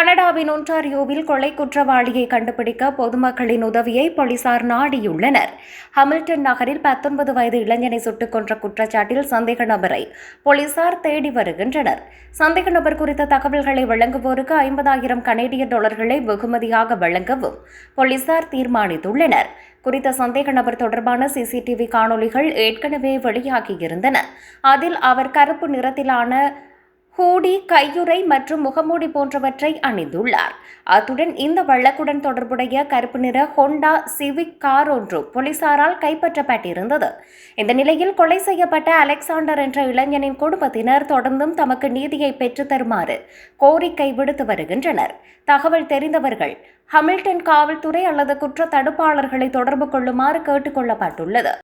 கனடாவின் ஒன்டாரியோவில் கொலை குற்றவாளியை கண்டுபிடிக்க பொதுமக்களின் உதவியை போலீசார் நாடியுள்ளனர். ஹமில்டன் நகரில் 19 வயது இளைஞனை சுட்டுக் கொன்ற குற்றச்சாட்டில் சந்தேக நபரை போலீசார் தேடி வருகின்றனர். சந்தேக நபர் குறித்த தகவல்களை வழங்குவோருக்கு 50,000 கனேடிய டாலர்களை வெகுமதியாக வழங்கவும் போலீசார் தீர்மானித்துள்ளனர். குறித்த சந்தேக நபர் தொடர்பான சிசிடிவி காணொலிகள் ஏற்கனவே வெளியாகியிருந்தன. அதில் அவர் கருப்பு நிறத்திலான ஹூடி, கையுறை மற்றும் முகமூடி போன்றவற்றை அணிந்துள்ளார். அத்துடன் இந்த வழக்குடன் தொடர்புடைய கருப்பு நிற ஹோண்டா சிவிக் கார் ஒன்று போலீசாரால் கைப்பற்றப்பட்டிருந்தது. இந்த நிலையில் கொலை செய்யப்பட்ட அலெக்சாண்டர் என்ற இளைஞனின் குடும்பத்தினர் தொடர்ந்தும் தமக்கு நீதியை பெற்றுத் தருமாறு கோரிக்கை விடுத்து வருகின்றனர். தகவல் தெரிந்தவர்கள் ஹமில்டன் காவல்துறை அல்லது குற்ற தடுப்பாளர்களை தொடர்பு கொள்ளுமாறு கேட்டுக் கொள்ளப்பட்டுள்ளது.